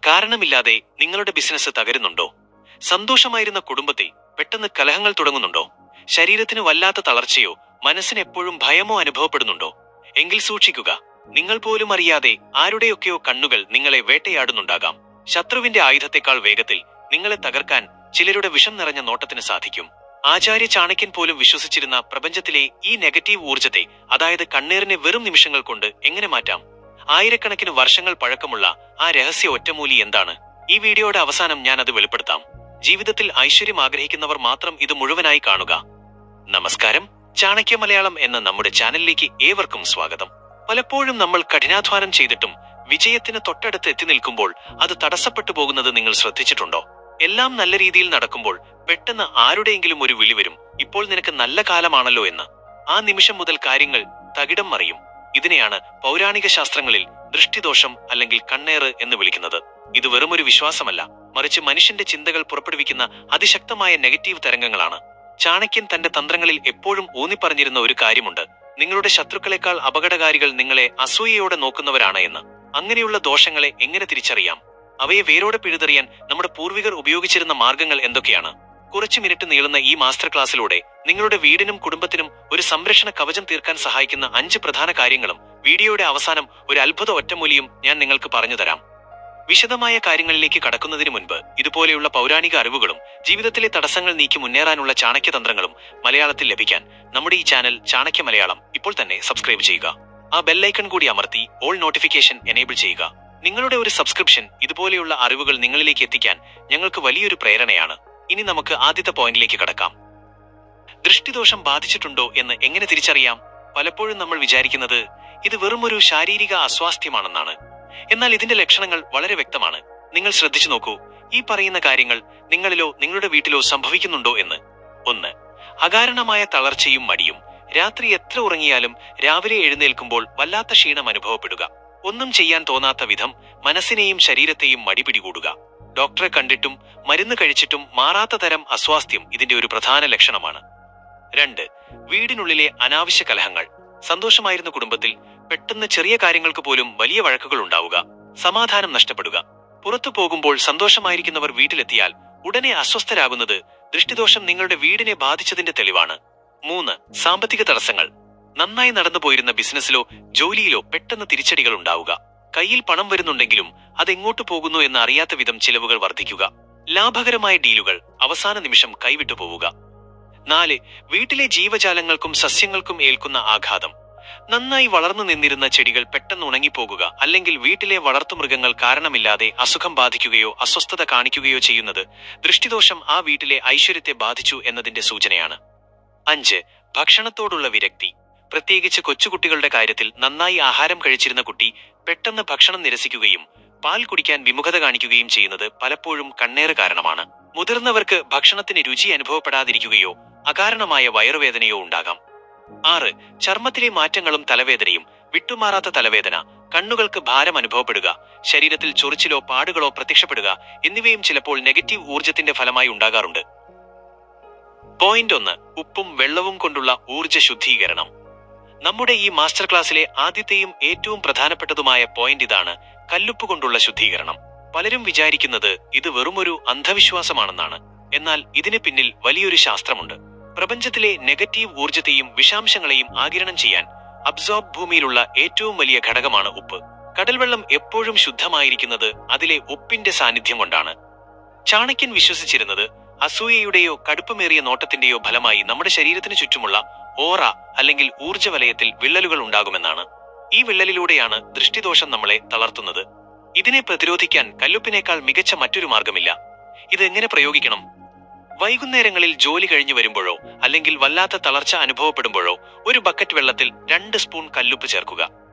കാരണമില്ലാതെ നിങ്ങളുടെ ബിസിനസ് തകരുന്നുണ്ടോ? സന്തോഷമായിരുന്ന കുടുംബത്തിൽ പെട്ടെന്ന് കലഹങ്ങൾ തുടങ്ങുന്നുണ്ടോ? ശരീരത്തിന് വല്ലാത്ത തളർച്ചയോ മനസ്സിന് എപ്പോഴും ഭയമോ അനുഭവപ്പെടുന്നുണ്ടോ? എങ്കിൽ സൂക്ഷിക്കുക. നിങ്ങൾ പോലും അറിയാതെ ആരുടെയൊക്കെയോ കണ്ണുകൾ നിങ്ങളെ വേട്ടയാടുന്നുണ്ടാകാം. ശത്രുവിന്റെ ആയുധത്തെക്കാൾ വേഗത്തിൽ നിങ്ങളെ തകർക്കാൻ ചിലരുടെ വിഷം നിറഞ്ഞ നോട്ടത്തിന് സാധിക്കും. ആചാര്യ ചാണക്യൻ പോലും വിശ്വസിച്ചിരുന്ന പ്രപഞ്ചത്തിലെ ഈ നെഗറ്റീവ് ഊർജത്തെ, അതായത് കണ്ണേറിനെ, വെറും നിമിഷങ്ങൾ കൊണ്ട് എങ്ങനെ മാറ്റാം? ആയിരക്കണക്കിന് വർഷങ്ങൾ പഴക്കമുള്ള ആ രഹസ്യ ഒറ്റമൂലി എന്താണ്? ഈ വീഡിയോയുടെ അവസാനം ഞാൻ അത് വെളിപ്പെടുത്താം. ജീവിതത്തിൽ ഐശ്വര്യം ആഗ്രഹിക്കുന്നവർ മാത്രം ഇത് മുഴുവനായി കാണുക. നമസ്കാരം, ചാണക്യ മലയാളം എന്ന നമ്മുടെ ചാനലിലേക്ക് ഏവർക്കും സ്വാഗതം. പലപ്പോഴും നമ്മൾ കഠിനാധ്വാനം ചെയ്തിട്ടും വിജയത്തിന് തൊട്ടടുത്ത് എത്തി നിൽക്കുമ്പോൾ അത് തടസ്സപ്പെട്ടു പോകുന്നത് നിങ്ങൾ ശ്രദ്ധിച്ചിട്ടുണ്ടോ? എല്ലാം നല്ല രീതിയിൽ നടക്കുമ്പോൾ പെട്ടെന്ന് ആരുടെയെങ്കിലും ഒരു വിളി വരും, ഇപ്പോൾ നിനക്ക് നല്ല കാലമാണല്ലോ എന്ന്. ആ നിമിഷം മുതൽ കാര്യങ്ങൾ തകിടം മറിയും. ഇതിനെയാണ് പൗരാണിക ശാസ്ത്രങ്ങളിൽ ദൃഷ്ടിദോഷം അല്ലെങ്കിൽ കണ്ണേറ് എന്ന് വിളിക്കുന്നത്. ഇത് വെറുമൊരു വിശ്വാസമല്ല, മറിച്ച് മനുഷ്യന്റെ ചിന്തകൾ പുറപ്പെടുവിക്കുന്ന അതിശക്തമായ നെഗറ്റീവ് തരംഗങ്ങളാണ്. ചാണക്യൻ തന്റെ തന്ത്രങ്ങളിൽ എപ്പോഴും ഊന്നിപ്പറഞ്ഞിരുന്ന ഒരു കാര്യമുണ്ട്: നിങ്ങളുടെ ശത്രുക്കളെക്കാൾ അപകടകാരികൾ നിങ്ങളെ അസൂയയോടെ നോക്കുന്നവരാണ് എന്ന്. അങ്ങനെയുള്ള ദോഷങ്ങളെ എങ്ങനെ തിരിച്ചറിയാം? അവയെ വേരോടെ പിഴുതെറിയാൻ നമ്മുടെ പൂർവികർ ഉപയോഗിച്ചിരുന്ന മാർഗങ്ങൾ എന്തൊക്കെയാണ്? കുറച്ചു മിനിറ്റ് നീളുന്ന ഈ മാസ്റ്റർ ക്ലാസ്സിലൂടെ നിങ്ങളുടെ വീടിനും കുടുംബത്തിനും ഒരു സംരക്ഷണ കവചം തീർക്കാൻ സഹായിക്കുന്ന 5 പ്രധാന കാര്യങ്ങളും വീഡിയോയുടെ അവസാനം ഒരു അത്ഭുത ഒറ്റമൂലിയും ഞാൻ നിങ്ങൾക്ക് പറഞ്ഞു തരാം. വിശദമായ കാര്യങ്ങളിലേക്ക് കടക്കുന്നതിന് മുൻപ് ഇതുപോലെയുള്ള പൗരാണിക അറിവുകളും ജീവിതത്തിലെ തടസ്സങ്ങൾ നീക്കി മുന്നേറാനുള്ള ചാണക്യതന്ത്രങ്ങളും മലയാളത്തിൽ ലഭിക്കാൻ നമ്മുടെ ഈ ചാനൽ ചാണക്യ മലയാളം ഇപ്പോൾ തന്നെ സബ്സ്ക്രൈബ് ചെയ്യുക. ആ ബെല്ലൈക്കൺ കൂടി അമർത്തി ഓൾ നോട്ടിഫിക്കേഷൻ എനേബിൾ ചെയ്യുക. നിങ്ങളുടെ ഒരു സബ്സ്ക്രിപ്ഷൻ ഇതുപോലെയുള്ള അറിവുകൾ നിങ്ങളിലേക്ക് എത്തിക്കാൻ ഞങ്ങൾക്ക് വലിയൊരു പ്രേരണയാണ്. ഇനി നമുക്ക് ആദ്യത്തെ പോയിന്റിലേക്ക് കടക്കാം. ദൃഷ്ടിദോഷം ബാധിച്ചിട്ടുണ്ടോ എന്ന് എങ്ങനെ തിരിച്ചറിയാം? പലപ്പോഴും നമ്മൾ വിചാരിക്കുന്നത് ഇത് വെറുമൊരു ശാരീരിക അസ്വാസ്ഥ്യമാണെന്നാണ്. എന്നാൽ ഇതിന്റെ ലക്ഷണങ്ങൾ വളരെ വ്യക്തമാണ്. നിങ്ങൾ ശ്രദ്ധിച്ചു നോക്കൂ, ഈ പറയുന്ന കാര്യങ്ങൾ നിങ്ങളിലോ നിങ്ങളുടെ വീട്ടിലോ സംഭവിക്കുന്നുണ്ടോ എന്ന്. 1. അകാരണമായ തളർച്ചയും മടിയും. രാത്രി എത്ര ഉറങ്ങിയാലും രാവിലെ എഴുന്നേൽക്കുമ്പോൾ വല്ലാത്ത ക്ഷീണം അനുഭവപ്പെടുക. ഒന്നും ചെയ്യാൻ തോന്നാത്ത വിധം മനസ്സിനെയും ശരീരത്തെയും മടി പിടികൂടുക. ഡോക്ടറെ കണ്ടിട്ടും മരുന്ന് കഴിച്ചിട്ടും മാറാത്ത തരം അസ്വാസ്ഥ്യം ഇതിന്റെ ഒരു പ്രധാന ലക്ഷണമാണ്. 2. വീടിനുള്ളിലെ അനാവശ്യ കലഹങ്ങൾ. സന്തോഷമായിരുന്ന കുടുംബത്തിൽ പെട്ടെന്ന് ചെറിയ കാര്യങ്ങൾക്ക് പോലും വലിയ വഴക്കുകൾ ഉണ്ടാവുക. സമാധാനം നഷ്ടപ്പെടുക. പുറത്തു പോകുമ്പോൾ സന്തോഷമായിരിക്കുന്നവർ വീട്ടിലെത്തിയാൽ ഉടനെ അസ്വസ്ഥരാകുന്നത് ദൃഷ്ടിദോഷം നിങ്ങളുടെ വീടിനെ ബാധിച്ചതിന്റെ തെളിവാണ്. 3. സാമ്പത്തിക തടസ്സങ്ങൾ. നന്നായി നടന്നുപോയിരുന്ന ബിസിനസ്സിലോ ജോലിയിലോ പെട്ടെന്ന് തിരിച്ചടികൾ ഉണ്ടാവുക. കയ്യിൽ പണം വരുന്നുണ്ടെങ്കിലും അതെങ്ങോട്ട് പോകുന്നു എന്ന് അറിയാത്ത വിധം ചിലവുകൾ വർദ്ധിക്കുക. ലാഭകരമായ ഡീലുകൾ അവസാന നിമിഷം കൈവിട്ടു പോവുക. 4. വീട്ടിലെ ജീവജാലങ്ങൾക്കും സസ്യങ്ങൾക്കും ഏൽക്കുന്ന ആഘാതം. നന്നായി വളർന്നു നിന്നിരുന്ന ചെടികൾ പെട്ടെന്ന് ഉണങ്ങിപ്പോകുക, അല്ലെങ്കിൽ വീട്ടിലെ വളർത്തുമൃഗങ്ങൾ കാരണമില്ലാതെ അസുഖം ബാധിക്കുകയോ അസ്വസ്ഥത കാണിക്കുകയോ ചെയ്യുന്നത് ദൃഷ്ടിദോഷം ആ വീട്ടിലെ ഐശ്വര്യത്തെ ബാധിച്ചു എന്നതിന്റെ സൂചനയാണ്. 5. ഭക്ഷണത്തോടുള്ള വിരക്തി. പ്രത്യേകിച്ച് കൊച്ചുകുട്ടികളുടെ കാര്യത്തിൽ നന്നായി ആഹാരം കഴിച്ചിരുന്ന കുട്ടി പെട്ടെന്ന് ഭക്ഷണം നിരസിക്കുകയും പാൽ കുടിക്കാൻ വിമുഖത കാണിക്കുകയും ചെയ്യുന്നത് പലപ്പോഴും കണ്ണേറ് കാരണമാണ്. മുതിർന്നവർക്ക് ഭക്ഷണത്തിന് രുചി അനുഭവപ്പെടാതിരിക്കുകയോ അകാരണമായ വയറുവേദനയോ ഉണ്ടാകാം. 6. ചർമ്മത്തിലെ മാറ്റങ്ങളും തലവേദനയും. വിട്ടുമാറാത്ത തലവേദന, കണ്ണുകൾക്ക് ഭാരം അനുഭവപ്പെടുക, ശരീരത്തിൽ ചൊറിച്ചിലോ പാടുകളോ പ്രത്യക്ഷപ്പെടുക എന്നിവയും ചിലപ്പോൾ നെഗറ്റീവ് ഊർജത്തിന്റെ ഫലമായി ഉണ്ടാകാറുണ്ട്. പോയിന്റ് 1. ഉപ്പും വെള്ളവും കൊണ്ടുള്ള ഊർജ ശുദ്ധീകരണം. നമ്മുടെ ഈ മാസ്റ്റർ ക്ലാസ്സിലെ ആദ്യത്തെയും ഏറ്റവും പ്രധാനപ്പെട്ടതുമായ പോയിന്റ് ഇതാണ്: കല്ലുപ്പ് കൊണ്ടുള്ള ശുദ്ധീകരണം. പലരും വിചാരിക്കുന്നത് ഇത് വെറുമൊരു അന്ധവിശ്വാസമാണെന്നാണ്. എന്നാൽ ഇതിന് പിന്നിൽ വലിയൊരു ശാസ്ത്രമുണ്ട്. പ്രപഞ്ചത്തിലെ നെഗറ്റീവ് ഊർജത്തെയും വിഷാംശങ്ങളെയും ആഗിരണം ചെയ്യാൻ അബ്സോർബ് ഭൂമിയിലുള്ള ഏറ്റവും വലിയ ഘടകമാണ് ഉപ്പ്. കടൽവെള്ളം എപ്പോഴും ശുദ്ധമായിരിക്കുന്നത് അതിലെ ഉപ്പിന്റെ സാന്നിധ്യം കൊണ്ടാണ്. ചാണക്യൻ വിശ്വസിച്ചിരുന്നത് അസൂയയുടെയോ കടുപ്പമേറിയ നോട്ടത്തിന്റെയോ ഫലമായി നമ്മുടെ ശരീരത്തിന് ചുറ്റുമുള്ള ഓറ അല്ലെങ്കിൽ ഊർജ്ജവലയത്തിൽ വിള്ളലുകൾ ഉണ്ടാകുമെന്നാണ്. ഈ വിള്ളലിലൂടെയാണ് ദൃഷ്ടിദോഷം നമ്മളെ തളർത്തുന്നത്. ഇതിനെ പ്രതിരോധിക്കാൻ കല്ലുപ്പിനേക്കാൾ മികച്ച മറ്റൊരു മാർഗമില്ല. ഇത് എങ്ങനെ പ്രയോഗിക്കണം? വൈകുന്നേരങ്ങളിൽ ജോലി കഴിഞ്ഞു വരുമ്പോഴോ അല്ലെങ്കിൽ വല്ലാത്ത തളർച്ച അനുഭവപ്പെടുമ്പോഴോ ഒരു ബക്കറ്റ് വെള്ളത്തിൽ 2 സ്പൂൺ കല്ലുപ്പ് ചേർക്കുക.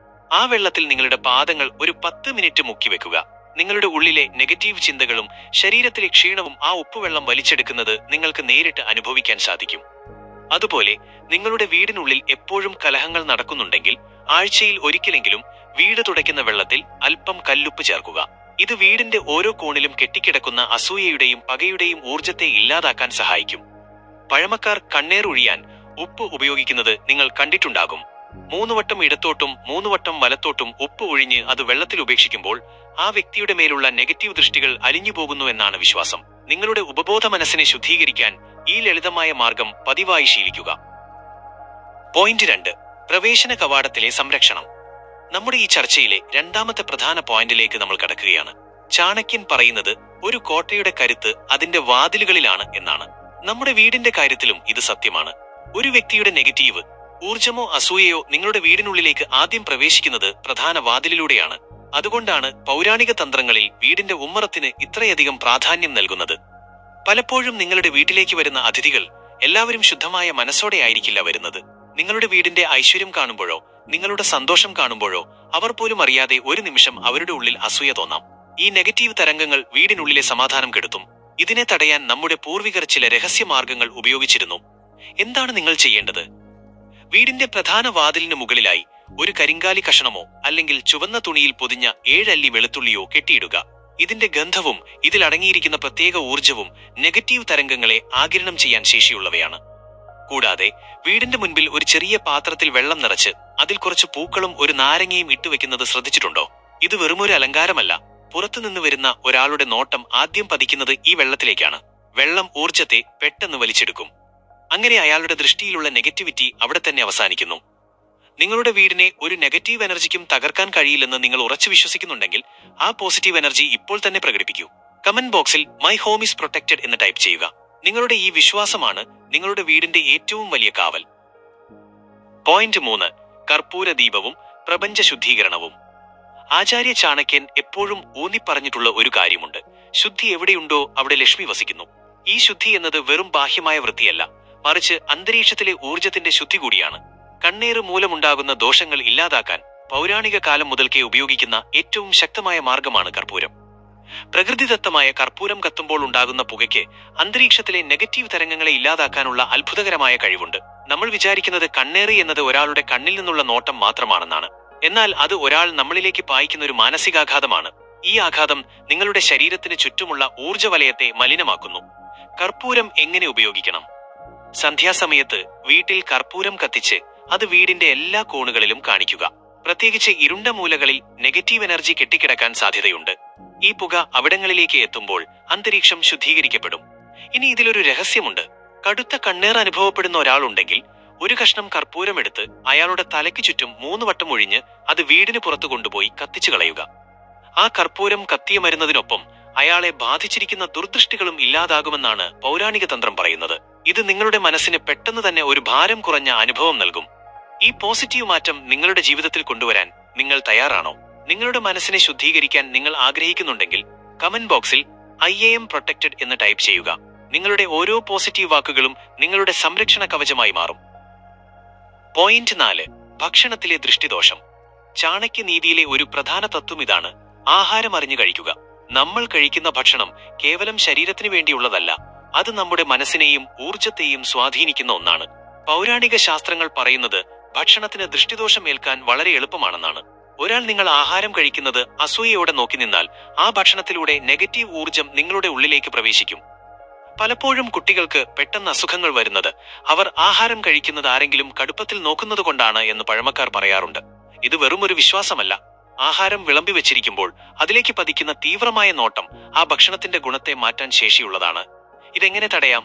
ആ വെള്ളത്തിൽ നിങ്ങളുടെ പാദങ്ങൾ ഒരു 10 മിനിറ്റ് മുക്കി വെക്കുക. നിങ്ങളുടെ ഉള്ളിലെ നെഗറ്റീവ് ചിന്തകളും ശരീരത്തിലെ ക്ഷീണവും ആ ഉപ്പുവെള്ളം വലിച്ചെടുക്കുന്നത് നിങ്ങൾക്ക് നേരിട്ട് അനുഭവിക്കാൻ സാധിക്കും. അതുപോലെ നിങ്ങളുടെ വീടിനുള്ളിൽ എപ്പോഴും കലഹങ്ങൾ നടക്കുന്നുണ്ടെങ്കിൽ ആഴ്ചയിൽ ഒരിക്കലെങ്കിലും വീട് തുടയ്ക്കുന്ന വെള്ളത്തിൽ അല്പം കല്ലുപ്പ് ചേർക്കുക. ഇത് വീടിന്റെ ഓരോ കോണിലും കെട്ടിക്കിടക്കുന്ന അസൂയയുടെയും പകയുടെയും ഊർജത്തെ ഇല്ലാതാക്കാൻ സഹായിക്കും. പഴമക്കാർ കണ്ണേറൊഴിയാൻ ഉപ്പ് ഉപയോഗിക്കുന്നത് നിങ്ങൾ കണ്ടിട്ടുണ്ടാകും. 3 വട്ടം ഇടത്തോട്ടും 3 വട്ടം വലത്തോട്ടും ഉപ്പ് ഒഴിഞ്ഞ് അത് വെള്ളത്തിൽ ഉപേക്ഷിക്കുമ്പോൾ ആ വ്യക്തിയുടെ മേലുള്ള നെഗറ്റീവ് ദൃഷ്ടികൾ അലിഞ്ഞു പോകുന്നു എന്നാണ് വിശ്വാസം. നിങ്ങളുടെ ഉപബോധ മനസ്സിനെ ശുദ്ധീകരിക്കാൻ ഈ ലളിതമായ മാർഗം പതിവായി ശീലിക്കുക. പോയിന്റ് 2. പ്രവേശന കവാടത്തിലെ സംരക്ഷണം. നമ്മുടെ ഈ ചർച്ചയിലെ രണ്ടാമത്തെ പ്രധാന പോയിന്റിലേക്ക് നമ്മൾ കടക്കുകയാണ്. ചാണക്യൻ പറയുന്നത് ഒരു കോട്ടയുടെ കരുത്ത് അതിന്റെ വാതിലുകളിലാണ് എന്നാണ്. നമ്മുടെ വീടിന്റെ കാര്യത്തിലും ഇത് സത്യമാണ്. ഒരു വ്യക്തിയുടെ നെഗറ്റീവ് ഊർജമോ അസൂയയോ നിങ്ങളുടെ വീടിനുള്ളിലേക്ക് ആദ്യം പ്രവേശിക്കുന്നത് പ്രധാന വാതിലിലൂടെയാണ്. അതുകൊണ്ടാണ് പൗരാണിക തന്ത്രങ്ങളിൽ വീടിന്റെ ഉമ്മറത്തിന് ഇത്രയധികം പ്രാധാന്യം നൽകുന്നത്. പലപ്പോഴും നിങ്ങളുടെ വീട്ടിലേക്ക് വരുന്ന അതിഥികൾ എല്ലാവരും ശുദ്ധമായ മനസ്സോടെ ആയിരിക്കില്ല വരുന്നത്. നിങ്ങളുടെ വീടിന്റെ ഐശ്വര്യം കാണുമ്പോഴോ നിങ്ങളുടെ സന്തോഷം കാണുമ്പോഴോ അവർ പോലും അറിയാതെ ഒരു നിമിഷം അവരുടെ ഉള്ളിൽ അസൂയ തോന്നാം. ഈ നെഗറ്റീവ് തരംഗങ്ങൾ വീടിനുള്ളിലെ സമാധാനം കെടുത്തും. ഇതിനെ തടയാൻ നമ്മുടെ പൂർവികർ ചില രഹസ്യമാർഗങ്ങൾ ഉപയോഗിച്ചിരുന്നു. എന്താണ് നിങ്ങൾ ചെയ്യേണ്ടത്? വീടിന്റെ പ്രധാന വാതിലിന് മുകളിലായി ഒരു കരിങ്കാലി കഷണമോ അല്ലെങ്കിൽ ചുവന്ന തുണിയിൽ പൊതിഞ്ഞ 7 അല്ലി വെളുത്തുള്ളിയോ കെട്ടിയിടുക. ഇതിന്റെ ഗന്ധവും ഇതിൽ അടങ്ങിയിരിക്കുന്ന പ്രത്യേക ഊർജവും നെഗറ്റീവ് തരംഗങ്ങളെ ആഗിരണം ചെയ്യാൻ ശേഷിയുള്ളവയാണ്. കൂടാതെ വീടിന്റെ മുൻപിൽ ഒരു ചെറിയ പാത്രത്തിൽ വെള്ളം നിറച്ച് അതിൽ കുറച്ച് പൂക്കളും ഒരു നാരങ്ങയും ഇട്ടുവെക്കുന്നത് ശ്രദ്ധിച്ചിട്ടുണ്ടോ? ഇത് വെറുമൊരു അലങ്കാരമല്ല. പുറത്തുനിന്ന് വരുന്ന ഒരാളുടെ നോട്ടം ആദ്യം പതിക്കുന്നത് ഈ വെള്ളത്തിലേക്കാണ്. വെള്ളം ഊർജത്തെ പെട്ടെന്ന് വലിച്ചെടുക്കും. അങ്ങനെ അയാളുടെ ദൃഷ്ടിയിലുള്ള നെഗറ്റിവിറ്റി അവിടെ തന്നെ അവസാനിക്കുന്നു. നിങ്ങളുടെ വീടിനെ ഒരു നെഗറ്റീവ് എനർജിക്കും തകർക്കാൻ കഴിയില്ലെന്ന് നിങ്ങൾ ഉറച്ചു വിശ്വസിക്കുന്നുണ്ടെങ്കിൽ ആ പോസിറ്റീവ് എനർജി ഇപ്പോൾ തന്നെ പ്രകടിപ്പിക്കൂ. കമന്റ് ബോക്സിൽ മൈ ഹോം ഈസ് പ്രൊട്ടക്റ്റഡ് എന്ന് ടൈപ്പ് ചെയ്യുക. നിങ്ങളുടെ ഈ വിശ്വാസമാണ് നിങ്ങളുടെ വീടിന്റെ ഏറ്റവും വലിയ കാവൽ. പോയിന്റ് 3. കർപ്പൂര ദീപവും പ്രപഞ്ച ശുദ്ധീകരണവും. ആചാര്യ ചാണക്യൻ എപ്പോഴും ഊന്നിപ്പറഞ്ഞിട്ടുള്ള ഒരു കാര്യമുണ്ട്. ശുദ്ധി എവിടെയുണ്ടോ അവിടെ ലക്ഷ്മി വസിക്കുന്നു. ഈ ശുദ്ധി എന്നത് വെറും ബാഹ്യമായ വൃത്തിയല്ല, മറിച്ച് അന്തരീക്ഷത്തിലെ ഊർജത്തിന്റെ ശുദ്ധി കൂടിയാണ്. കണ്ണേറ് മൂലമുണ്ടാകുന്ന ദോഷങ്ങൾ ഇല്ലാതാക്കാൻ പൗരാണിക കാലം മുതൽക്കേ ഉപയോഗിക്കുന്ന ഏറ്റവും ശക്തമായ മാർഗമാണ് കർപ്പൂരം. പ്രകൃതിദത്തമായ കർപ്പൂരം കത്തുമ്പോൾ ഉണ്ടാകുന്ന പുകയ്ക്ക് അന്തരീക്ഷത്തിലെ നെഗറ്റീവ് തരംഗങ്ങളെ ഇല്ലാതാക്കാനുള്ള അത്ഭുതകരമായ കഴിവുണ്ട്. നമ്മൾ വിചാരിക്കുന്നത് കണ്ണേറ് എന്നത് ഒരാളുടെ കണ്ണിൽ നിന്നുള്ള നോട്ടം മാത്രമാണെന്നാണ്. എന്നാൽ അത് ഒരാൾ നമ്മളിലേക്ക് പായിക്കുന്ന ഒരു മാനസികാഘാതമാണ്. ഈ ആഘാതം നിങ്ങളുടെ ശരീരത്തിന് ചുറ്റുമുള്ള ഊർജ്ജവലയത്തെ മലിനമാക്കുന്നു. കർപ്പൂരം എങ്ങനെ ഉപയോഗിക്കണം? സന്ധ്യാസമയത്ത് വീട്ടിൽ കർപ്പൂരം കത്തിച്ച് അത് വീടിന്റെ എല്ലാ കോണുകളിലും കാണിക്കുക. പ്രത്യേകിച്ച് ഇരുണ്ട മൂലകളിൽ നെഗറ്റീവ് എനർജി കെട്ടിക്കിടക്കാൻ സാധ്യതയുണ്ട്. ഈ പുക അവിടങ്ങളിലേക്ക് എത്തുമ്പോൾ അന്തരീക്ഷം ശുദ്ധീകരിക്കപ്പെടും. ഇനി ഇതിലൊരു രഹസ്യമുണ്ട്. കടുത്ത കണ്ണേറ് അനുഭവപ്പെടുന്ന ഒരാളുണ്ടെങ്കിൽ ഒരു കഷ്ണം കർപ്പൂരം എടുത്ത് അയാളുടെ തലയ്ക്ക് ചുറ്റും 3 വട്ടം ഒഴിഞ്ഞ് അത് വീടിന് പുറത്തു കൊണ്ടുപോയി കത്തിച്ചു കളയുക. ആ കർപ്പൂരം കത്തിയമരുന്നതിനൊപ്പം അയാളെ ബാധിച്ചിരിക്കുന്ന ദുർദൃഷ്ടികളും ഇല്ലാതാകുമെന്നാണ് പൗരാണിക തന്ത്രം പറയുന്നത്. ഇത് നിങ്ങളുടെ മനസ്സിന് പെട്ടെന്ന് തന്നെ ഒരു ഭാരം കുറഞ്ഞ അനുഭവം നൽകും. ഈ പോസിറ്റീവ് മാറ്റം നിങ്ങളുടെ ജീവിതത്തിൽ കൊണ്ടുവരാൻ നിങ്ങൾ തയ്യാറാണോ? നിങ്ങളുടെ മനസ്സിനെ ശുദ്ധീകരിക്കാൻ നിങ്ങൾ ആഗ്രഹിക്കുന്നുണ്ടെങ്കിൽ കമന്റ് ബോക്സിൽ ഐ എം പ്രൊട്ടക്റ്റഡ് എന്ന് ടൈപ്പ് ചെയ്യുക. നിങ്ങളുടെ ഓരോ പോസിറ്റീവ് വാക്കുകളും നിങ്ങളുടെ സംരക്ഷണ കവചമായി മാറും. പോയിന്റ് 4. ഭക്ഷണത്തിലെ ദൃഷ്ടിദോഷം. ചാണക്യനീതിയിലെ ഒരു പ്രധാന തത്വം ഇതാണ്: ആഹാരം അറിഞ്ഞു കഴിക്കുക. നമ്മൾ കഴിക്കുന്ന ഭക്ഷണം കേവലം ശരീരത്തിന് വേണ്ടിയുള്ളതല്ല, അത് നമ്മുടെ മനസ്സിനെയും ഊർജത്തെയും സ്വാധീനിക്കുന്ന ഒന്നാണ്. പൗരാണിക ശാസ്ത്രങ്ങൾ പറയുന്നത് ഭക്ഷണത്തിന് ദൃഷ്ടിദോഷം ഏൽക്കാൻ വളരെ എളുപ്പമാണെന്നാണ്. ഒരാൾ നിങ്ങൾ ആഹാരം കഴിക്കുന്നത് അസൂയയോടെ നോക്കി നിന്നാൽ ആ ഭക്ഷണത്തിലൂടെ നെഗറ്റീവ് ഊർജം നിങ്ങളുടെ ഉള്ളിലേക്ക് പ്രവേശിക്കും. പലപ്പോഴും കുട്ടികൾക്ക് പെട്ടെന്ന് അസുഖങ്ങൾ വരുന്നത് അവർ ആഹാരം കഴിക്കുന്നത് ആരെങ്കിലും കടുപ്പത്തിൽ നോക്കുന്നത് കൊണ്ടാണ് എന്ന് പഴമക്കാർ പറയാറുണ്ട്. ഇത് വെറുമൊരു വിശ്വാസമല്ല. ആഹാരം വിളമ്പി വെച്ചിരിക്കുമ്പോൾ അതിലേക്ക് പതിക്കുന്ന തീവ്രമായ നോട്ടം ആ ഭക്ഷണത്തിന്റെ ഗുണത്തെ മാറ്റാൻ ശേഷിയുള്ളതാണ്. ഇതെങ്ങനെ തടയാം?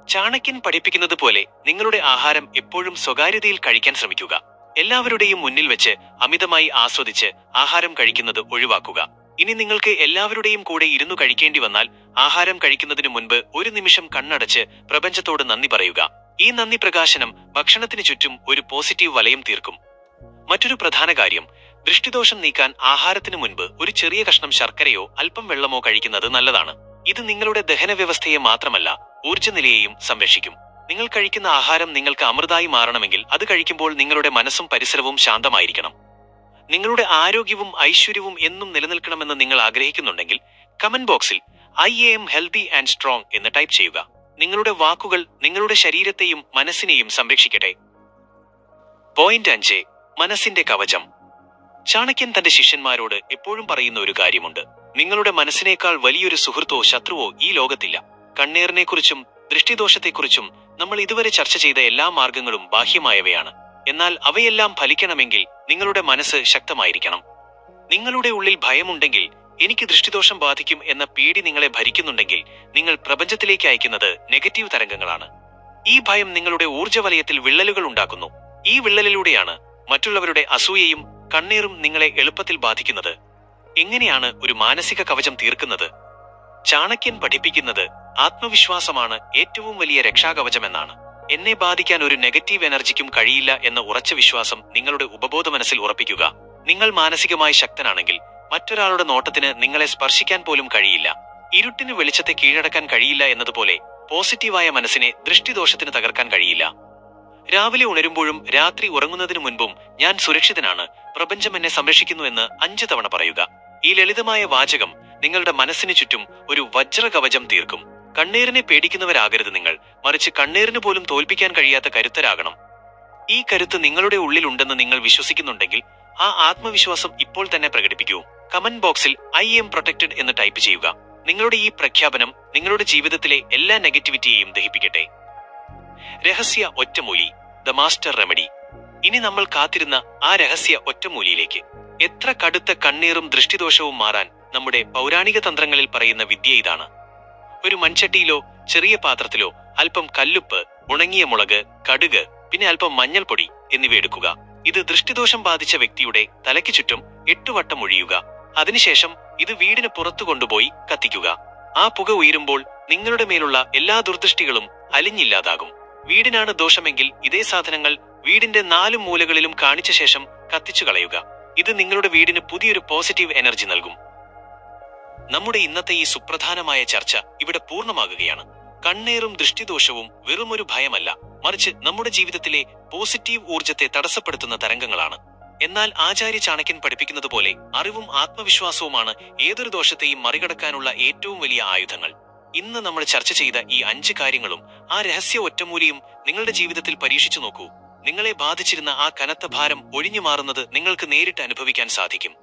ചാണക്യൻ പഠിപ്പിക്കുന്നത് പോലെ നിങ്ങളുടെ ആഹാരം എപ്പോഴും സ്വകാര്യതയിൽ കഴിക്കാൻ ശ്രമിക്കുക. എല്ലാവരുടെയും മുന്നിൽ വെച്ച് അമിതമായി ആസ്വദിച്ച് ആഹാരം കഴിക്കുന്നത് ഒഴിവാക്കുക. ഇനി നിങ്ങൾക്ക് എല്ലാവരുടെയും കൂടെ ഇരുന്നു കഴിക്കേണ്ടി വന്നാൽ ആഹാരം കഴിക്കുന്നതിന് മുൻപ് ഒരു നിമിഷം കണ്ണടച്ച് പ്രപഞ്ചത്തോട് നന്ദി പറയുക. ഈ നന്ദി പ്രകാശനം ഭക്ഷണത്തിന് ചുറ്റും ഒരു പോസിറ്റീവ് വലയം തീർക്കും. മറ്റൊരു പ്രധാന കാര്യം, ദൃഷ്ടിദോഷം നീക്കാൻ ആഹാരത്തിന് മുൻപ് ഒരു ചെറിയ കഷ്ണം ശർക്കരയോ അല്പം വെള്ളമോ കഴിക്കുന്നത് നല്ലതാണ്. ഇത് നിങ്ങളുടെ ദഹന വ്യവസ്ഥയെ മാത്രമല്ല ഊർജ്ജനിലയെയും സംരക്ഷിക്കും. നിങ്ങൾ കഴിക്കുന്ന ആഹാരം നിങ്ങൾക്ക് അമൃതായി മാറണമെങ്കിൽ അത് കഴിക്കുമ്പോൾ നിങ്ങളുടെ മനസ്സും പരിസരവും ശാന്തമായിരിക്കണം. നിങ്ങളുടെ ആരോഗ്യവും ഐശ്വര്യവും എന്നും നിലനിൽക്കണമെന്ന് നിങ്ങൾ ആഗ്രഹിക്കുന്നുണ്ടെങ്കിൽ കമന്റ് ബോക്സിൽ I M healthy and strong എന്ന് ടൈപ്പ് ചെയ്യുക. നിങ്ങളുടെ വാക്കുകൾ നിങ്ങളുടെ ശരീരത്തെയും മനസ്സിനെയും സംരക്ഷിക്കട്ടെ. പോയിന്റ് 5. മനസ്സിന്റെ കവചം. ചാണക്യൻ തന്റെ ശിഷ്യന്മാരോട് എപ്പോഴും പറയുന്ന ഒരു കാര്യമുണ്ട്: നിങ്ങളുടെ മനസ്സിനേക്കാൾ വലിയൊരു സുഹൃത്തോ ശത്രുവോ ഈ ലോകത്തില്ല. കണ്ണേറിനെക്കുറിച്ചും ദൃഷ്ടിദോഷത്തെക്കുറിച്ചും നമ്മൾ ഇതുവരെ ചർച്ച ചെയ്ത എല്ലാ മാർഗങ്ങളും ബാഹ്യമായവയാണ്. എന്നാൽ അവയെല്ലാം ഫലിക്കണമെങ്കിൽ നിങ്ങളുടെ മനസ്സ് ശക്തമായിരിക്കണം. നിങ്ങളുടെ ഉള്ളിൽ ഭയമുണ്ടെങ്കിൽ, എനിക്ക് ദൃഷ്ടിദോഷം ബാധിക്കും എന്ന പേടി നിങ്ങളെ ഭരിക്കുന്നുണ്ടെങ്കിൽ, നിങ്ങൾ പ്രപഞ്ചത്തിലേക്ക് അയക്കുന്നത് നെഗറ്റീവ് തരംഗങ്ങളാണ്. ഈ ഭയം നിങ്ങളുടെ ഊർജ്ജവലയത്തിൽ വിള്ളലുകൾ ഉണ്ടാക്കുന്നു. ഈ വിള്ളലിലൂടെയാണ് മറ്റുള്ളവരുടെ അസൂയയും കണ്ണീറും നിങ്ങളെ എളുപ്പത്തിൽ ബാധിക്കുന്നത്. എങ്ങനെയാണ് ഒരു മാനസിക കവചം തീർക്കുന്നത്? ചാണക്യൻ പഠിപ്പിക്കുന്നത് ആത്മവിശ്വാസമാണ് ഏറ്റവും വലിയ രക്ഷാകവചമെന്നാണ്. എന്നെ ബാധിക്കാൻ ഒരു നെഗറ്റീവ് എനർജിക്കും കഴിയില്ല എന്ന ഉറച്ച വിശ്വാസം നിങ്ങളുടെ ഉപബോധ മനസ്സിൽ ഉറപ്പിക്കുക. നിങ്ങൾ മാനസികമായി ശക്തനാണെങ്കിൽ മറ്റൊരാളുടെ നോട്ടത്തിന് നിങ്ങളെ സ്പർശിക്കാൻ പോലും കഴിയില്ല. ഇരുട്ടിന് വെളിച്ചത്തെ കീഴടക്കാൻ കഴിയില്ല എന്നതുപോലെ പോസിറ്റീവായ മനസ്സിനെ ദൃഷ്ടിദോഷത്തിന് തകർക്കാൻ കഴിയില്ല. രാവിലെ ഉണരുമ്പോഴും രാത്രി ഉറങ്ങുന്നതിനു മുൻപും ഞാൻ സുരക്ഷിതനാണ്, പ്രപഞ്ചം എന്നെ സംരക്ഷിക്കുന്നു എന്ന് 5 തവണ പറയുക. ഈ ലളിതമായ വാചകം നിങ്ങളുടെ മനസ്സിന് ചുറ്റും ഒരു വജ്രകവചം തീർക്കും. കണ്ണീരിനെ പേടിക്കുന്നവരാകരുത് നിങ്ങൾ, മറിച്ച് കണ്ണീരിന് പോലും തോൽപ്പിക്കാൻ കഴിയാത്ത കരുത്തരാകണം. ഈ കരുത്ത് നിങ്ങളുടെ ഉള്ളിലുണ്ടെന്ന് നിങ്ങൾ വിശ്വസിക്കുന്നുണ്ടെങ്കിൽ ആ ആത്മവിശ്വാസം ഇപ്പോൾ തന്നെ പ്രകടിപ്പിക്കൂ. കമന്റ് ബോക്സിൽ ഐ എം പ്രൊട്ടക്റ്റഡ് എന്ന് ടൈപ്പ് ചെയ്യുക. നിങ്ങളുടെ ഈ പ്രഖ്യാപനം നിങ്ങളുടെ ജീവിതത്തിലെ എല്ലാ നെഗറ്റിവിറ്റിയെയും ദഹിപ്പിക്കട്ടെ. രഹസ്യ ഒറ്റമൂലി, ദ മാസ്റ്റർ റെമഡി. ഇനി നമ്മൾ കാത്തിരുന്ന ആ രഹസ്യ ഒറ്റമൂലിയിലേക്ക്. എത്ര കടുത്ത കണ്ണീറും ദൃഷ്ടിദോഷവും മാറാൻ നമ്മുടെ പൗരാണിക തന്ത്രങ്ങളിൽ പറയുന്ന വിദ്യ ഇതാണ്. ഒരു മൺചട്ടിയിലോ ചെറിയ പാത്രത്തിലോ അല്പം കല്ലുപ്പ്, ഉണങ്ങിയ മുളക്, കടുക്, പിന്നെ അല്പം മഞ്ഞൾപ്പൊടി എന്നിവ എടുക്കുക. ഇത് ദൃഷ്ടിദോഷം ബാധിച്ച വ്യക്തിയുടെ തലയ്ക്ക് ചുറ്റും 8 വട്ടം ഒഴിയുക. അതിനുശേഷം ഇത് വീടിന് പുറത്തു കൊണ്ടുപോയി കത്തിക്കുക. ആ പുക ഉയരുമ്പോൾ നിങ്ങളുടെ മേലുള്ള എല്ലാ ദുർദൃഷ്ടികളും അലിഞ്ഞില്ലാതാകും. വീടിനാണ് ദോഷമെങ്കിൽ ഇതേ സാധനങ്ങൾ വീടിന്റെ 4 മൂലകളിലും കാണിച്ച ശേഷം കത്തിച്ചു കളയുക. ഇത് നിങ്ങളുടെ വീടിന് പുതിയൊരു പോസിറ്റീവ് എനർജി നൽകും. നമ്മുടെ ഇന്നത്തെ ഈ സുപ്രധാനമായ ചർച്ച ഇവിടെ പൂർണ്ണമാകുകയാണ്. കണ്ണീറും ദൃഷ്ടിദോഷവും വെറുമൊരു ഭയമല്ല, മറിച്ച് നമ്മുടെ ജീവിതത്തിലെ പോസിറ്റീവ് ഊർജത്തെ തടസ്സപ്പെടുത്തുന്ന തരംഗങ്ങളാണ്. എന്നാൽ ആചാര്യ ചാണക്യൻ പഠിപ്പിക്കുന്നത് പോലെ അറിവും ആത്മവിശ്വാസവുമാണ് ഏതൊരു ദോഷത്തെയും മറികടക്കാനുള്ള ഏറ്റവും വലിയ ആയുധങ്ങൾ. ഇന്ന് നമ്മൾ ചർച്ച ചെയ്ത ഈ 5 കാര്യങ്ങളും ആ രഹസ്യ ഒറ്റമൂലിയും നിങ്ങളുടെ ജീവിതത്തിൽ പരീക്ഷിച്ചു നോക്കൂ. നിങ്ങളെ ബാധിച്ചിരുന്ന ആ കനത്ത ഭാരം ഒഴിഞ്ഞു മാറുന്നത് നിങ്ങൾക്ക് നേരിട്ട് അനുഭവിക്കാൻ സാധിക്കും.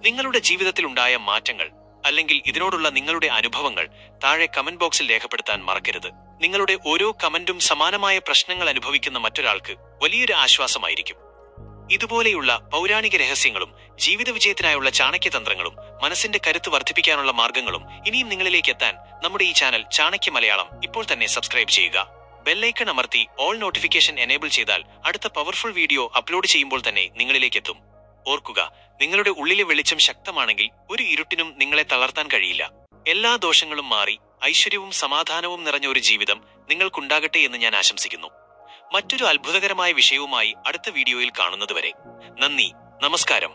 നിങ്ങളുടെ ജീവിതത്തിൽ ഉണ്ടായ മാറ്റങ്ങൾ അല്ലെങ്കിൽ ഇതിനോടുള്ള നിങ്ങളുടെ അനുഭവങ്ങൾ താഴെ കമന്റ് ബോക്സിൽ രേഖപ്പെടുത്താൻ മറക്കരുത്. നിങ്ങളുടെ ഓരോ കമന്റും സമാനമായ പ്രശ്നങ്ങൾ അനുഭവിക്കുന്ന മറ്റൊരാൾക്ക് വലിയൊരു ആശ്വാസമായിരിക്കും. ഇതുപോലെയുള്ള പൗരാണിക രഹസ്യങ്ങളും ജീവിത വിജയത്തിനായുള്ള ചാണക്യതന്ത്രങ്ങളും മനസ്സിന്റെ കരുത്ത് വർദ്ധിപ്പിക്കാനുള്ള മാർഗങ്ങളും ഇനിയും നിങ്ങളിലേക്ക് എത്താൻ നമ്മുടെ ഈ ചാനൽ ചാണക്യ മലയാളം ഇപ്പോൾ തന്നെ സബ്സ്ക്രൈബ് ചെയ്യുക. ബെല്ലൈക്കൺ അമർത്തി ഓൾ നോട്ടിഫിക്കേഷൻ എനേബിൾ ചെയ്താൽ അടുത്ത പവർഫുൾ വീഡിയോ അപ്ലോഡ് ചെയ്യുമ്പോൾ തന്നെ നിങ്ങളിലേക്ക് എത്തും. ഓർക്കുക, നിങ്ങളുടെ ഉള്ളിലെ വെളിച്ചം ശക്തമാണെങ്കിൽ ഒരു ഇരുട്ടിനും നിങ്ങളെ തളർത്താൻ കഴിയില്ല. എല്ലാ ദോഷങ്ങളും മാറി ഐശ്വര്യവും സമാധാനവും നിറഞ്ഞ ഒരു ജീവിതം നിങ്ങൾക്കുണ്ടാകട്ടെ എന്ന് ഞാൻ ആശംസിക്കുന്നു. മറ്റൊരു അത്ഭുതകരമായ വിഷയവുമായി അടുത്ത വീഡിയോയിൽ കാണുന്നതുവരെ നന്ദി, നമസ്കാരം.